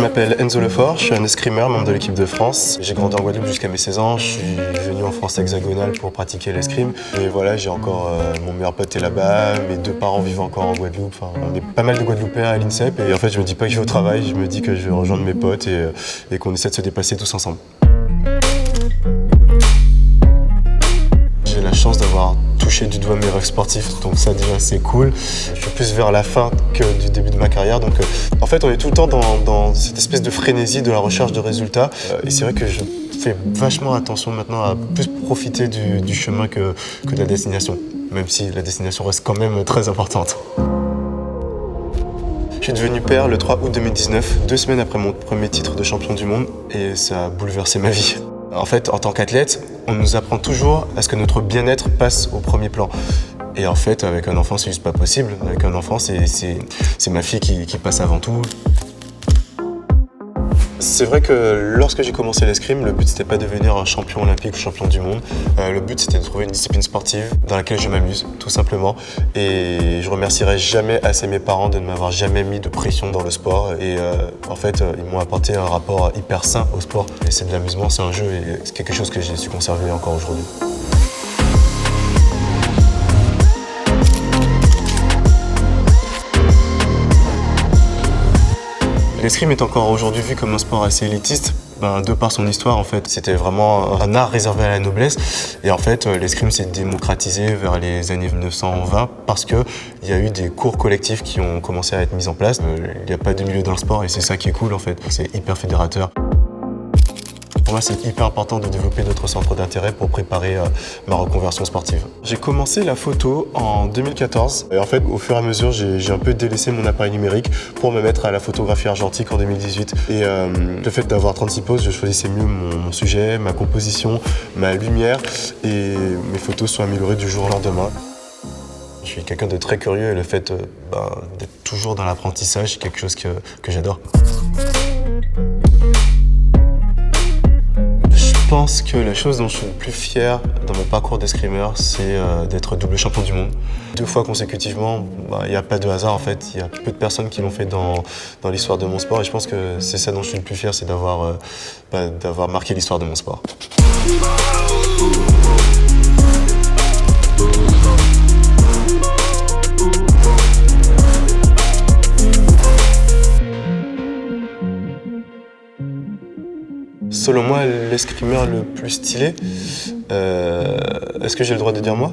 m'appelle Enzo Lefort, je suis un escrimeur, membre de l'équipe de France. J'ai grandi en Guadeloupe jusqu'à mes 16 ans, je suis venu en France hexagonale pour pratiquer l'escrime. Et voilà, j'ai encore mon meilleur pote est là-bas, mes deux parents vivent encore en Guadeloupe. Enfin, on est pas mal de Guadeloupéens à l'INSEP et en fait je me dis pas que je vais au travail, je me dis que je vais rejoindre mes potes et qu'on essaie de se dépasser tous ensemble. J'ai la chance d'avoir touché du doigt mes rêves sportifs, donc ça déjà c'est cool. Je suis plus vers la fin que du début de ma carrière, donc en fait on est tout le temps dans cette espèce de frénésie de la recherche de résultats. Et c'est vrai que je fais vachement attention maintenant à plus profiter du chemin que de la destination, même si la destination reste quand même très importante. Je suis devenu père le 3 août 2019, 2 semaines après mon premier titre de champion du monde, et ça a bouleversé ma vie. En fait, en tant qu'athlète, on nous apprend toujours à ce que notre bien-être passe au premier plan. Et en fait, avec un enfant, c'est juste pas possible. Avec un enfant, c'est ma fille qui passe avant tout. C'est vrai que lorsque j'ai commencé l'escrime, le but c'était pas de devenir un champion olympique ou champion du monde. Le but c'était de trouver une discipline sportive dans laquelle je m'amuse, tout simplement. Et je remercierai jamais assez mes parents de ne m'avoir jamais mis de pression dans le sport. Et en fait, ils m'ont apporté un rapport hyper sain au sport. Et c'est de l'amusement, c'est un jeu et c'est quelque chose que j'ai su conserver encore aujourd'hui. L'escrime est encore aujourd'hui vu comme un sport assez élitiste, de par son histoire en fait. C'était vraiment un art réservé à la noblesse et en fait l'escrime s'est démocratisé vers les années 1920 parce qu'il y a eu des cours collectifs qui ont commencé à être mis en place. Il n'y a pas de milieu dans le sport et c'est ça qui est cool en fait, c'est hyper fédérateur. Pour moi, c'est hyper important de développer d'autres centres d'intérêt pour préparer ma reconversion sportive. J'ai commencé la photo en 2014 et en fait, au fur et à mesure, j'ai un peu délaissé mon appareil numérique pour me mettre à la photographie argentique en 2018. Et le fait d'avoir 36 poses, je choisissais mieux mon sujet, ma composition, ma lumière et mes photos sont améliorées du jour au lendemain. Je suis quelqu'un de très curieux et le fait d'être toujours dans l'apprentissage, c'est quelque chose que j'adore. Je pense que la chose dont je suis le plus fier dans mon parcours d'escrimeur, c'est d'être double champion du monde. 2 fois consécutivement, il n'y a pas de hasard en fait. Il y a peu de personnes qui l'ont fait dans l'histoire de mon sport et je pense que c'est ça dont je suis le plus fier, c'est d'avoir marqué l'histoire de mon sport. Selon moi, l'escrimeur le plus stylé, est-ce que j'ai le droit de dire moi ?